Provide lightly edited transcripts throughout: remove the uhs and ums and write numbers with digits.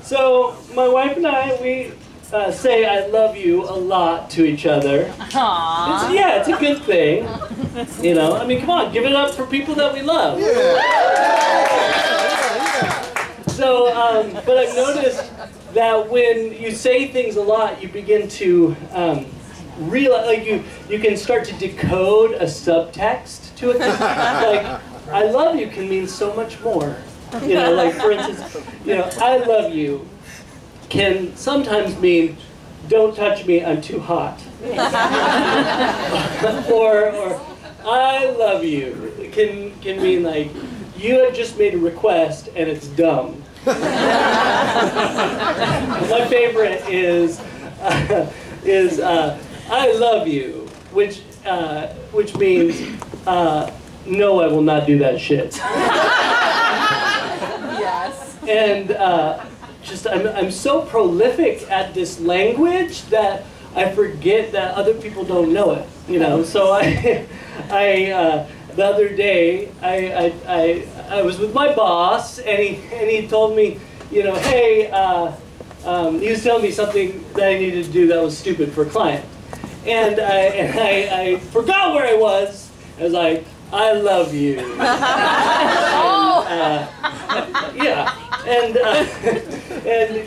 So my wife and I, we say I love you a lot to each other. Aww. It's a good thing. You know, I mean, come on, give it up for people that we love. Yeah. So, but I've noticed that when you say things a lot, you begin to realize, like you can start to decode a subtext to it. Like, I love you can mean so much more. You know, like for instance, you know, I love you can sometimes mean, don't touch me, I'm too hot. or I love you can mean like, you have just made a request and it's dumb. My favorite is I love you, which means no, I will not do that shit. Yes. And I'm so prolific at this language that I forget that other people don't know it. You know, so the other day I was with my boss and he told me, you know, hey, he was telling me something that I needed to do that was stupid for a client, and I forgot where I was. I was like, I love you. Yeah, and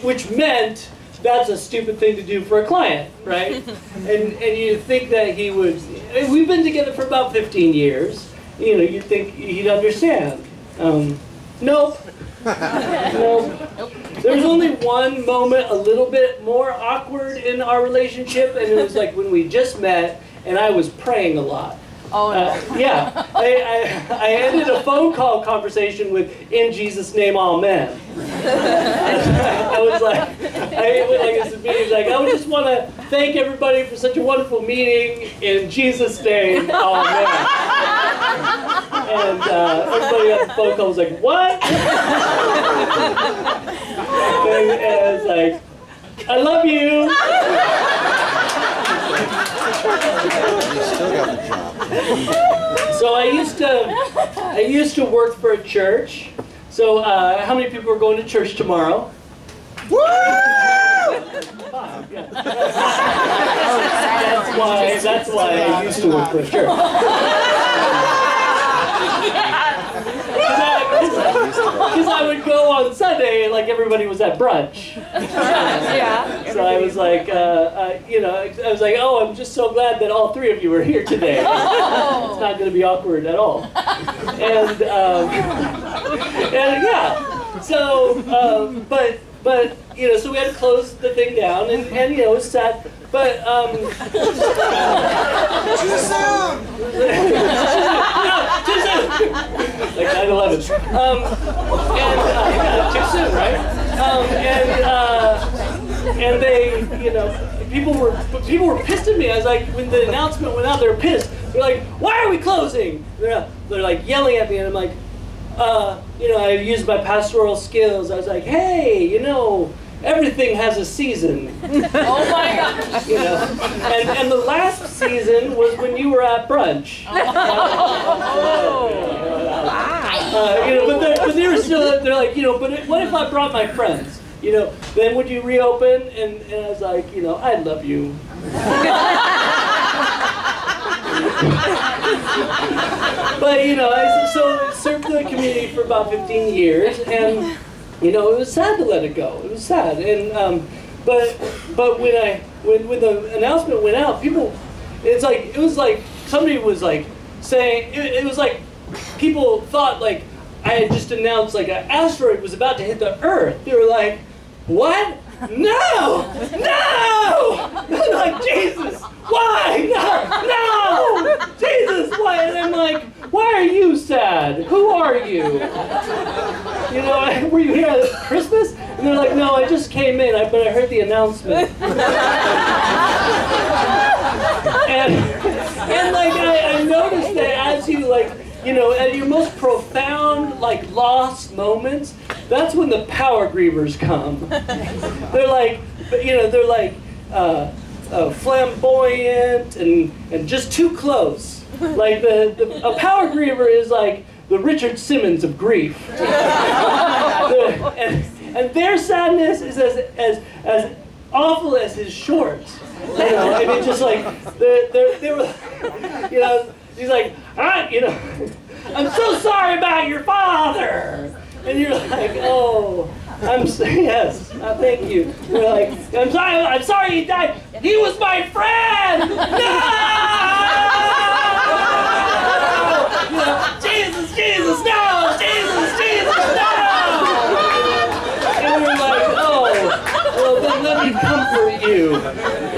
which meant that's a stupid thing to do for a client, right? And you think that he would. We've been together for about 15 years. You know, you'd think he'd understand. Nope. Nope. There was only one moment a little bit more awkward in our relationship, and it was like when we just met, and I was praying a lot. Oh no. Yeah, I ended a phone call conversation with "In Jesus' name, Amen." I was like, I would just want to thank everybody for such a wonderful meeting. In Jesus' name, Amen. And everybody on the phone call was like, "What?" And I was like, "I love you." You still got the job. So I used to work for a church. So how many people are going to church tomorrow? Woo! Yeah. That's why I used to work for a church. Because I would go on Sunday and like everybody was at brunch. Yeah. So I was like, you know, I was like, oh, I'm just so glad that all three of you are here today. It's not going to be awkward at all. And yeah, so but you know, so we had to close the thing down, and you know, it was sad. But Too soon! too soon. Like 9/11. Yeah, too soon, right? And they, you know, people were pissed at me. I was like, when the announcement went out, they were pissed. They're like, "Why are we closing?" They're like yelling at me, and I'm like, you know, I used my pastoral skills. I was like, "Hey, you know, everything has a season." Oh my gosh. You know, and the last season was when you were at brunch. You know, but they were still. They're like, you know, but what if I brought my friends? You know, then would you reopen? And I was like, you know, I love you. But you know, I served the community for about 15 years, and you know, it was sad to let it go. It was sad, and but when the announcement went out, people, it was like somebody was like saying it was like people thought like I had just announced like an asteroid was about to hit the Earth. They were like, "What? No! No!" They're like, "Jesus, why? No! Jesus, why?" And I'm like, "Why are you sad? Who are you? You know, were you here at Christmas?" And they're like, "No, I just came in, but I heard the announcement." and like I noticed that as you like, you know, at your most profound like lost moments, that's when the Powergrievers come. They're like, you know, they're like flamboyant and just too close. Like a Powergriever is like the Richard Simmons of grief. and their sadness is as awful as his shorts. You know, I mean, just like they were, you know, he's like, you know, I'm so sorry about your father, and you're like, oh, yes, thank you. You're like, I'm sorry he died. He was my friend. No! You know, Jesus, no! Jesus, no! And we're like, oh, well then let me comfort you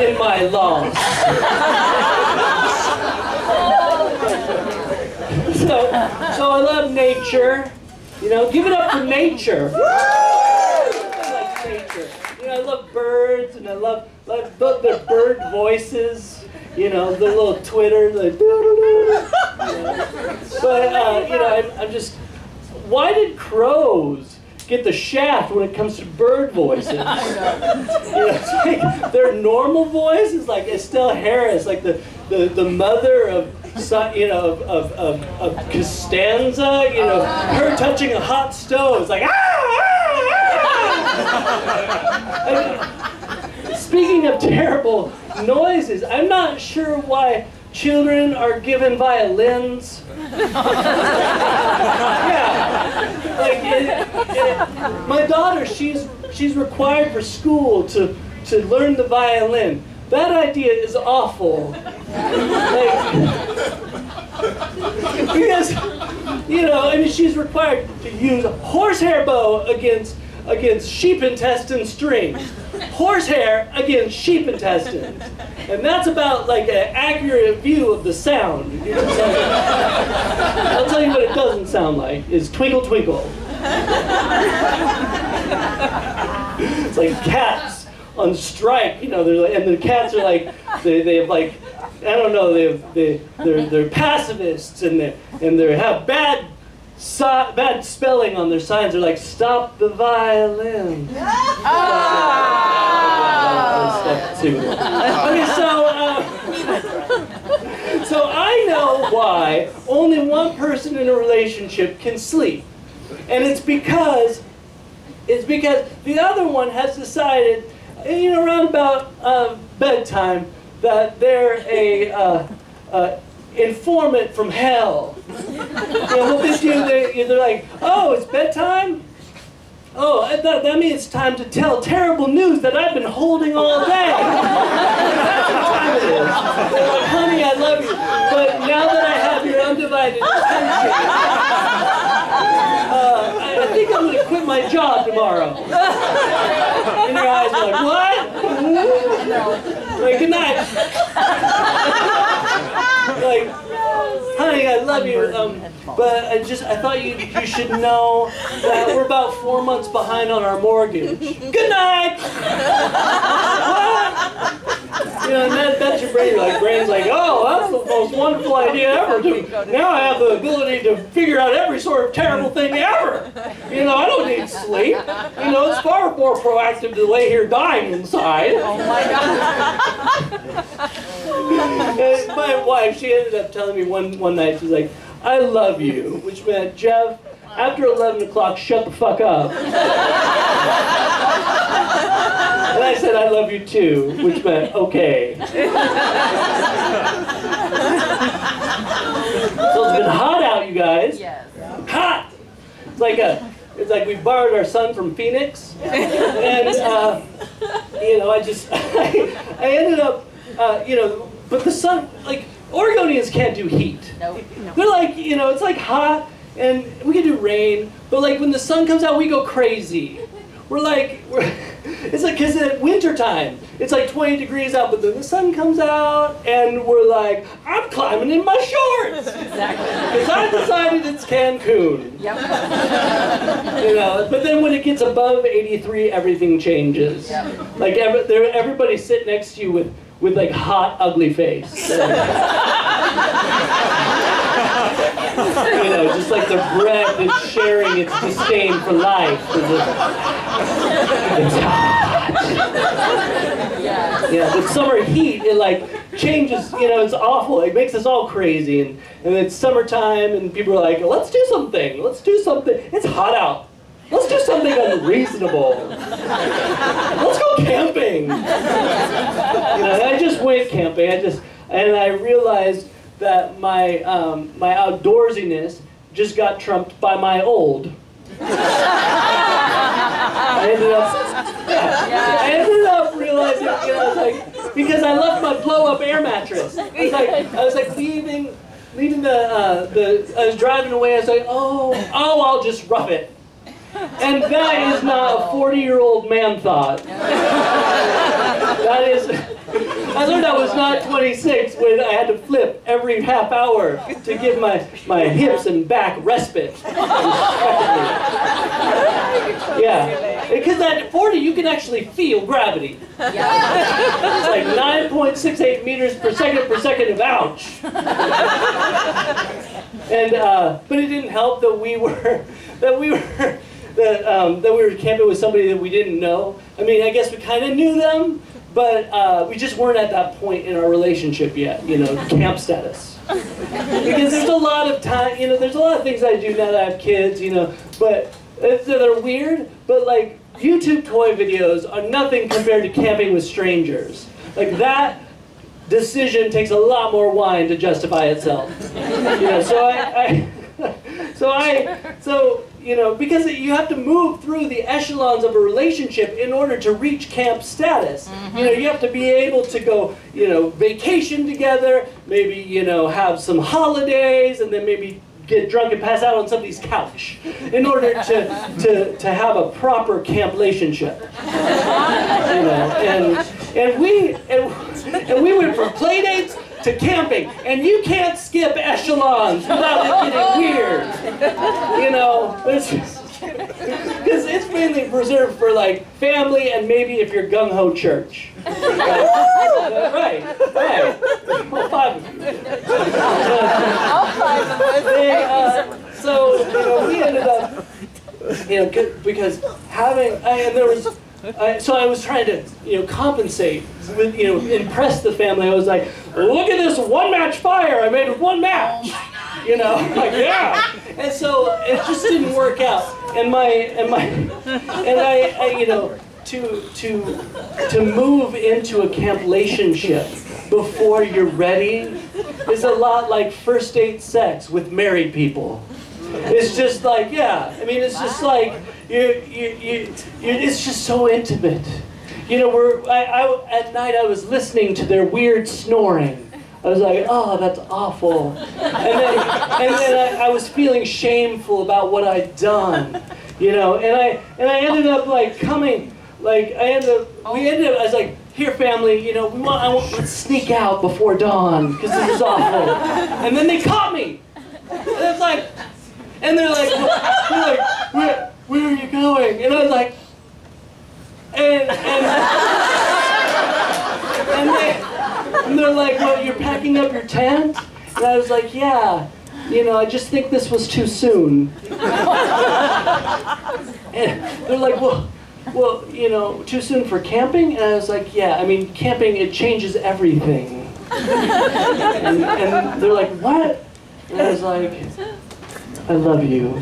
in my loss. So I love nature. You know, give it up for nature. I love nature. You know, I love birds, and I love their bird voices. You know, the little twitter, like doo-doo-doo. But you know, I'm just. Why did crows get the shaft when it comes to bird voices? You know, it's like their normal voice is like Estelle Harris, like the mother of, you know, of Costanza. You know, her touching a hot stove. It's like Speaking of terrible noises, I'm not sure why children are given violins. Yeah, like my daughter, she's required for school to learn the violin. That idea is awful. Like, because, you know, I mean, she's required to use a horsehair bow against sheep intestine strings. Horsehair against sheep intestines. And that's about like an accurate view of the sound. I'll tell you what it doesn't sound like, is twinkle twinkle. It's like cats on strike, you know, they're like, and the cats are like, they have like, I don't know, they're pacifists, and they have bad spelling on their signs. They're like, stop the violin. Okay, so I know why only one person in a relationship can sleep, and it's because the other one has decided, you know, around about bedtime, that they're a informant from hell. You know what they do? They're like, oh, it's bedtime? Oh, that means it's time to tell terrible news that I've been holding all day. That's what time it is. They're like, honey, I love you, but now that I have your undivided attention, I think I'm going to quit my job tomorrow. And your eyes are like, what? Like, good night. Like, honey, I love you, but I thought you should know that we're about 4 months behind on our mortgage. Good night! What? You know, and that's your brain. Like, brain's like, oh, that's the most wonderful idea ever. Now I have the ability to figure out every sort of terrible thing ever. You know, I don't need sleep. You know, it's far more proactive to lay here dying inside. Oh my God. And my wife, she ended up telling me one night, she's like, I love you, which meant, Jeff, after 11 o'clock, shut the fuck up. And I said, I love you too, which meant, okay. So it's been hot out, you guys. Yes. Hot! It's like we borrowed our son from Phoenix. And, you know, I ended up, you know, but the sun, like, Oregonians can't do heat. No. They're like, you know, it's like hot, and we can do rain, but like when the sun comes out, we go crazy. It's like, because at winter time, it's like 20 degrees out, but then the sun comes out, and we're like, I'm climbing in my shorts. Exactly. Because I decided it's Cancun. Yep. You know, but then when it gets above 83, everything changes. Yep. Like everybody sit next to you with like hot, ugly face. You know, just like the bread is sharing its disdain for life. It's hot. Yeah, the summer heat, it like changes, you know, it's awful. It makes us all crazy. And it's summertime and people are like, let's do something. Let's do something. It's hot out. let's do something unreasonable. Let's go camping. You know, and I just went camping. And I realized that my my outdoorsiness just got trumped by my old. I ended up realizing, you know, I was like, because I left my blow-up air mattress. I was like leaving the I was driving away. I was like, oh, I'll just rough it. And that is not a 40-year-old man thought. That is, I learned I was not 26 when I had to flip every half hour to give my hips and back respite. Yeah, because at 40 you can actually feel gravity. It's like 9.68 meters per second of ouch. And but it didn't help that we were camping with somebody that we didn't know. I mean, I guess we kind of knew them, but we just weren't at that point in our relationship yet, you know, camp status. Because there's a lot of time, you know, there's a lot of things I do now that I have kids, you know, but they're weird, but like YouTube toy videos are nothing compared to camping with strangers. Like that decision takes a lot more wine to justify itself. You know, so you know, because you have to move through the echelons of a relationship in order to reach camp status. Mm-hmm. You know, you have to be able to go, you know, vacation together, maybe, you know, have some holidays, and then maybe get drunk and pass out on somebody's couch in order to have a proper camplationship. You know, and we went from play dates to camping, and you can't skip echelons without it getting weird. You know, because it's mainly reserved for like family and maybe if you're gung-ho church. Right. Well, 5 of you. All 5 of us. So, you know, we ended up, you know, because having, so I was trying to, you know, compensate, with, you know, impress the family. I was like, look at this one-match fire I made with one match. You know, like, yeah. And so it just didn't work out. And I you know, to move into a camplationship before you're ready is a lot like first date sex with married people. It's just like, yeah, I mean, it's just like, it's just so intimate. You know, at night I was listening to their weird snoring. I was like, oh, that's awful. And then I was feeling shameful about what I'd done. You know, and I ended up like coming, like I was like, here family, you know, let's sneak out before dawn, because this is awful. And then they caught me. And it's like, and they're like, where are you going? And I was like, and they're like, well, you're packing up your tent? And I was like, yeah, you know, I just think this was too soon. And they're like, well, you know, too soon for camping? And I was like, yeah, I mean, camping, it changes everything. And they're like, what? And I was like, I love you.